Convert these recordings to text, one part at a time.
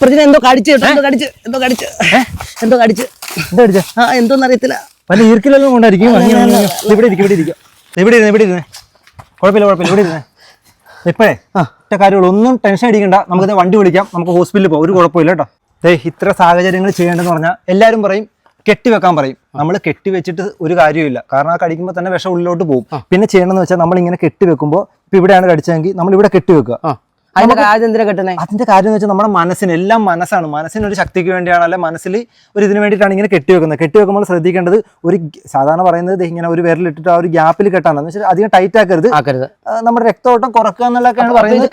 പ്രതിനെ എന്തോ കടിച്ചു എന്തോന്ന് അറിയത്തില്ല. വല്ല ഈർക്കിലെല്ലാം കൊണ്ടായിരിക്കും. ഇവിടെ കുഴപ്പമില്ല. ഇപ്പോഴേ ഒറ്റ കാര്യങ്ങൾ ഒന്നും ടെൻഷൻ അടിക്കണ്ട. നമുക്ക് വണ്ടി വിളിക്കാം, നമുക്ക് ഹോസ്പിറ്റലിൽ പോകാം, ഒരു കുഴപ്പമില്ല കേട്ടോ. ഇത്ര സാഹചര്യങ്ങൾ ചെയ്യേണ്ടതെന്ന് പറഞ്ഞാൽ എല്ലാവരും പറയും കെട്ടിവെക്കാൻ പറയും. നമ്മൾ കെട്ടിവെച്ചിട്ട് ഒരു കാര്യമില്ല. കാരണം ആ കടിക്കുമ്പോൾ തന്നെ വിഷം ഉള്ളിലോട്ട് പോകും. പിന്നെ ചെയ്യണമെന്ന് വെച്ചാൽ നമ്മൾ ഇങ്ങനെ കെട്ടിവെക്കുമ്പോൾ ഇപ്പൊ ഇവിടെയാണ് കടിച്ചതെങ്കിൽ നമ്മൾ ഇവിടെ കെട്ടിവെക്കുക. അതിന്റെ കാര്യം എന്ന് വെച്ചാൽ നമ്മുടെ മനസ്സിന് എല്ലാം മനസ്സാണ്. മനസ്സിനൊരു ശക്തിക്ക് വേണ്ടിയാണ്, അല്ലെ മനസ്സിൽ ഒരു ഇതിന് വേണ്ടിയിട്ടാണ് ഇങ്ങനെ കെട്ടിവെക്കുന്നത്. കെട്ടിവെക്കുമ്പോൾ ശ്രദ്ധിക്കേണ്ടത് ഒരു സാധാരണ പറയുന്നത് ഇങ്ങനെ ഒരു വിരലിട്ടിട്ട് ആ ഒരു ഗ്യാപ്പിൽ കെട്ടാണെന്ന് വെച്ചാൽ അധികം ടൈറ്റ് ആക്കരുത്. നമ്മുടെ രക്തോട്ടം കുറക്കുക എന്നുള്ളതൊക്കെയാണ് പറയുന്നത്.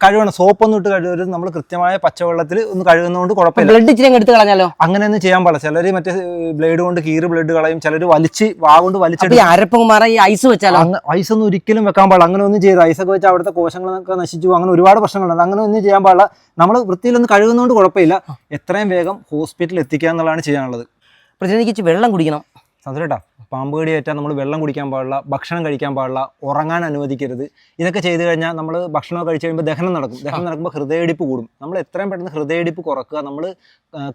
കഴിവാണ്. സോപ്പൊന്നും ഇട്ട് കഴുകരുത്. നമ്മൾ കൃത്യമായ പച്ചവെള്ളത്തിൽ ഒന്ന് കഴുകുന്നതുകൊണ്ട് കുഴപ്പമില്ല. അങ്ങനെയൊന്നും ചെയ്യാൻ പാടില്ല. ചിലർ മറ്റേ ബ്ലേഡ് കൊണ്ട് കീറി ബ്ലഡ് കളയും, ചിലർ വലിച്ച് വാ കൊണ്ട് വലിച്ചിട്ട് ഐസൊന്നും ഒരിക്കലും വെക്കാൻ പാടില്ല. അങ്ങനെ ഒന്നും ചെയ്ത് ഐസൊക്കെ വെച്ച് അവിടുത്തെ കോശങ്ങൾ നശിച്ചു. അങ്ങനെ ഒരുപാട് പ്രശ്നങ്ങളുണ്ട്. അങ്ങനെ ഒന്നും ചെയ്യാൻ പാടില്ല. നമ്മൾ വൃത്തിയിലൊന്നും കഴുകുന്നതുകൊണ്ട് കുഴപ്പമില്ല. എത്രയും വേഗം ഹോസ്പിറ്റലിൽ എത്തിക്കുക എന്നുള്ളതാണ് ചെയ്യാനുള്ളത്. പ്രതിനിധിക്ക് വെള്ളം കുടിക്കണം. സന്തോഷേട്ടാ, പാമ്പ് കടിയേറ്റാൽ നമ്മൾ വെള്ളം കുടിക്കാൻ പാടില്ല, ഭക്ഷണം കഴിക്കാൻ പാടില്ല, ഉറങ്ങാൻ അനുവദിക്കരുത്. ഇതൊക്കെ ചെയ്തു കഴിഞ്ഞാൽ നമ്മൾ ഭക്ഷണമൊക്കെ കഴിച്ച് കഴിയുമ്പോൾ ദഹനം നടക്കുമ്പോൾ ഹൃദയടിപ്പ് കൂടും. നമ്മൾ എത്രയും പെട്ടെന്ന് ഹൃദയടിപ്പ് കുറക്കുക, നമ്മൾ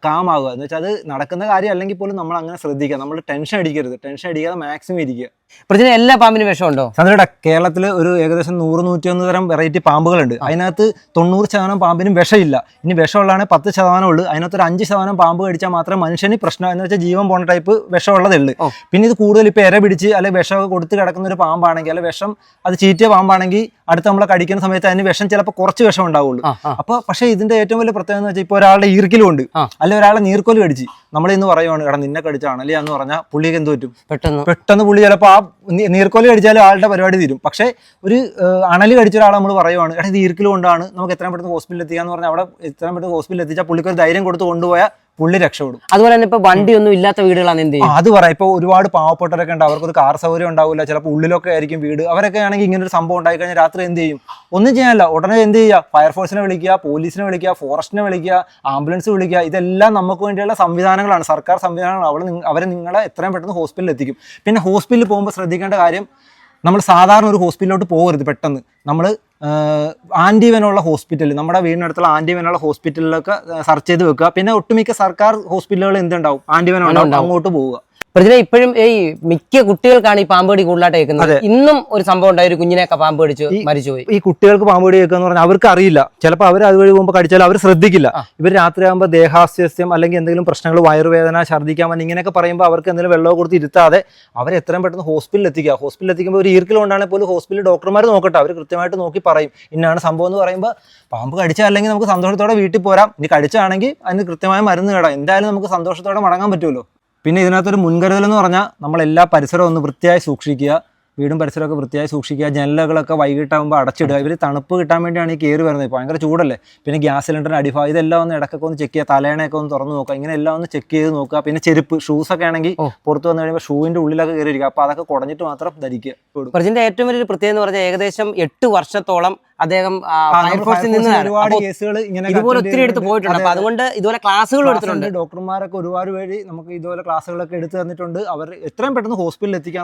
കാമാകുക. എന്ന് വെച്ചാൽ അത് നടക്കുന്ന കാര്യം അല്ലെങ്കിൽ പോലും നമ്മൾ അങ്ങനെ ശ്രദ്ധിക്കുക. നമ്മൾ ടെൻഷൻ അടിക്കരുത്. ടെൻഷൻ അടിക്കാതെ മാക്സിമം ഇരിക്കുക. പ്രതിന് എല്ലാ പാമ്പിനും വിഷമുണ്ടോ? സന്തോഷേട്ടാ, കേരളത്തിൽ ഒരു ഏകദേശം 100-101 തരം വെറൈറ്റി പാമ്പുകളുണ്ട്. അതിനകത്ത് 90% പാമ്പിനും വിഷമില്ല. ഇനി വിഷമുള്ളതാണെങ്കിൽ 10% ഉള്ളൂ. അതിനകത്തൊരു 5% പാമ്പ് കടിച്ചാൽ മാത്രമേ മനുഷ്യന് പ്രശ്നം എന്ന് വെച്ചാൽ ജീവൻ പോണ ടൈപ്പ് വിഷമുള്ളതേ ഉള്ളൂ. പിന്നെ ഇത് കൂടുതൽ ഇപ്പൊ ഇര പിടിച്ച് അല്ലെങ്കിൽ വിഷമൊക്കെ കൊടുത്ത് കിടക്കുന്ന ഒരു പാമ്പാണെങ്കിൽ, അല്ലെ വിഷം അത് ചീറ്റിയ പാമ്പാണെങ്കിൽ അടുത്ത് നമ്മളെ കടിക്കുന്ന സമയത്ത് അതിന് വിഷം ചിലപ്പോൾ കുറച്ച് വിഷം ഉണ്ടാവുള്ളൂ. അപ്പൊ പക്ഷേ ഇതിന്റെ ഏറ്റവും വലിയ പ്രത്യേകത എന്ന് വെച്ചാൽ ഇപ്പൊ ഒരാളുടെ ഈർക്കിലും ഉണ്ട്, അല്ലെ ഒരാളെ നീർക്കോല് കടിച്ച് നമ്മൾ ഇന്ന് പറയുവാണ് എടാ നിന്നെ കടിച്ചാണ് അല്ലെ എന്ന് പറഞ്ഞാൽ പുള്ളിക്ക് എന്ത് പറ്റും? പെട്ടെന്ന് പുള്ളി ചിലപ്പോൾ ആ നീർക്കോല് കടിച്ചാലും ആളുടെ പരിപാടി തീരും. പക്ഷേ ഒരു അണല് കടിച്ച ഒരാളെ നമ്മൾ പറയുവാണ് എടാ ഇത് ഈർക്കിലും കൊണ്ടാണ്, നമുക്ക് എത്രയും പെട്ടെന്ന് ഹോസ്പിറ്റലിൽ എത്തിക്കാന്ന് പറഞ്ഞാൽ അവിടെ എത്രയും പെട്ടെന്ന് ഹോസ്പിറ്റലിൽ എത്തിച്ചാൽ പുള്ളിക്ക് ഒരു ധൈര്യം കൊടുത്ത് കൊണ്ടുപോയാൽ പുള്ളി രക്ഷപ്പെടും. അതുപോലെ തന്നെ ഇപ്പൊ വണ്ടിയൊന്നും ഇല്ലാത്ത വീടുകളാണ് എന്ത് ചെയ്യും? അത് പറയാം. ഇപ്പൊ ഒരുപാട് പാവപ്പെട്ടവരൊക്കെ ഉണ്ട്, അവർക്കൊരു കാർ സൗകര്യം ഉണ്ടാവില്ല, ചിലപ്പോൾ ഉള്ളിലൊക്കെ ആയിരിക്കും വീട്. അവരൊക്കെ ആണെങ്കിൽ ഇങ്ങനെ ഒരു സംഭവം ഉണ്ടായി കഴിഞ്ഞാൽ രാത്രി എന്ത് ചെയ്യും? ഒന്നും ചെയ്യാനല്ല, ഉടനെ എന്ത് ചെയ്യുക? ഫയർഫോഴ്സിനെ വിളിക്കുക, പോലീസിനെ വിളിക്കുക, ഫോറസ്റ്റിനെ വിളിക്കുക, ആംബുലൻസ് വിളിക്കുക. ഇതെല്ലാം നമുക്ക് വേണ്ടിയുള്ള സംവിധാനങ്ങളാണ്, സർക്കാർ സംവിധാനങ്ങളാണ്. അവരെ നിങ്ങളെ എത്രയും പെട്ടെന്ന് ഹോസ്പിറ്റലിൽ എത്തിക്കും. പിന്നെ ഹോസ്പിറ്റലിൽ പോകുമ്പോൾ ശ്രദ്ധിക്കേണ്ട കാര്യം, നമ്മൾ സാധാരണ ഒരു ഹോസ്പിറ്റലിലോട്ട് പോകരുത്. പെട്ടെന്ന് നമ്മൾ ആൻറ്റിവനുള്ള ഹോസ്പിറ്റൽ, നമ്മുടെ വീടിനടുത്തുള്ള ആൻറ്റിവനുള്ള ഹോസ്പിറ്റലിലൊക്കെ സെർച്ച് ചെയ്ത് വെക്കുക. പിന്നെ ഒട്ടുമിക്ക സർക്കാർ ഹോസ്പിറ്റലുകൾ എന്തുണ്ടാവും? ആൻറ്റിവനുണ്ടാവും, അങ്ങോട്ട് പോവുക. പ്രതിനെ ഇപ്പോഴും ഈ മിക്ക കുട്ടികൾക്കാണ് ഈ പാമ്പ് കടി കൂടുതലായിട്ട് കേൾക്കുന്നത്. ഇന്നും ഒരു സംഭവം ഉണ്ടായി, ഒരു കുഞ്ഞിനെയൊക്കെ പാമ്പ് കടിച്ചു മരിച്ചുപോയി. ഈ കുട്ടികൾക്ക് പാമ്പ് കടി കേൾക്കുക എന്ന് പറഞ്ഞാൽ അവർക്ക് അറിയില്ല. ചിലപ്പോൾ അവർ അതുവഴി പോകുമ്പോൾ കടിച്ചാൽ അവർ ശ്രദ്ധിക്കില്ല. ഇവർ രാത്രിയാകുമ്പോൾ ദേഹാസ്വാസ്ഥ്യം അല്ലെങ്കിൽ എന്തെങ്കിലും പ്രശ്നങ്ങൾ, വയറുവേദന, ഛർദ്ദിക്കാൻ വന്ന് ഇങ്ങനെയൊക്കെ പറയുമ്പോൾ അവർക്ക് എന്തെങ്കിലും വെള്ളം കൊടുത്ത് ഇരുത്താതെ അവരെ എത്രയും പെട്ടെന്ന് ഹോസ്പിറ്റലിൽ എത്തിക്കുക. ഹോസ്പിറ്റലിൽ എത്തിക്കുമ്പോൾ ഒരു ഈർക്കിൽ കൊണ്ടാണെങ്കിൽ പോലും ഹോസ്പിറ്റലിൽ ഡോക്ടർമാർ നോക്കട്ടെ, അവർ കൃത്യമായിട്ട് നോക്കി പറയും ഇന്നാണ് സംഭവം എന്ന് പറയുമ്പോൾ. പാമ്പ് കടിച്ചാൽ അല്ലെങ്കിൽ നമുക്ക് സന്തോഷത്തോടെ വീട്ടിൽ പോരാം. ഇനി കടിച്ചാണെങ്കിൽ അതിന് കൃത്യമായ മരുന്ന് കേടാം. എന്തായാലും നമുക്ക് സന്തോഷത്തോടെ മടങ്ങാൻ പറ്റുമല്ലോ. പിന്നെ ഇതിനകത്തൊരു മുൻകരുതൽ എന്ന് പറഞ്ഞാൽ നമ്മൾ എല്ലാ പരിസരവും ഒന്ന് വൃത്തിയായി സൂക്ഷിക്കുക. വീടും പരിസരമൊക്കെ വൃത്തിയായി സൂക്ഷിക്കുക. ജനലുകളൊക്കെ വൈകിട്ടാകുമ്പോൾ അടച്ചിടുക. ഇവർ തണുപ്പ് കിട്ടാൻ വേണ്ടിയാണ് ഈ കയറി വരുന്നത്. ഇപ്പോൾ ഭയങ്കര ചൂടല്ലേ. പിന്നെ ഗ്യാസ് സിലിണ്ടറിന് അടിഭാഗം ഇതെല്ലാം ഒന്ന് ഇടയ്ക്കൊക്കെ ഒന്ന് ചെക്ക് ചെയ്യുക. തലേണയൊക്കെ ഒന്ന് തുറന്ന് നോക്കുക. ഇങ്ങനെ എല്ലാം ഒന്ന് ചെക്ക് ചെയ്ത് നോക്കുക. പിന്നെ ചെരുപ്പ്, ഷൂസൊക്കെ ആണെങ്കിൽ പുറത്ത് വന്നു കഴിയുമ്പോൾ ഷൂവിൻ്റെ ഉള്ളിലൊക്കെ കയറിയിരിക്കുക. അപ്പോൾ അതൊക്കെ കുടഞ്ഞിട്ട് മാത്രം ധരിക്കുക. പ്രജിന്റെ ഏറ്റവും വലിയൊരു പ്രത്യേകത എന്ന് പറഞ്ഞാൽ ഏകദേശം 8 വർഷത്തോളം അദ്ദേഹം ഫയർഫോഴ്സിൽ നിന്ന് ഒരുപാട് കേസുകൾ ഇങ്ങനെ ഇതുപോലെ ഒത്തിരി എടുത്ത് പോയിട്ടുണ്ട്. അപ്പൊ അതുകൊണ്ട് ഇതുപോലെ ക്ലാസ്സുകൾ എടുത്തിട്ടുണ്ട്. ഡോക്ടർമാരൊക്കെ ഒരുപാട് വഴി നമുക്ക് ഇതുപോലെ ക്ലാസ്സുകളൊക്കെ എടുത്ത് തന്നിട്ടുണ്ട്. അവർ എത്രയും പെട്ടെന്ന് ഹോസ്പിറ്റലിൽ എത്തിക്കാൻ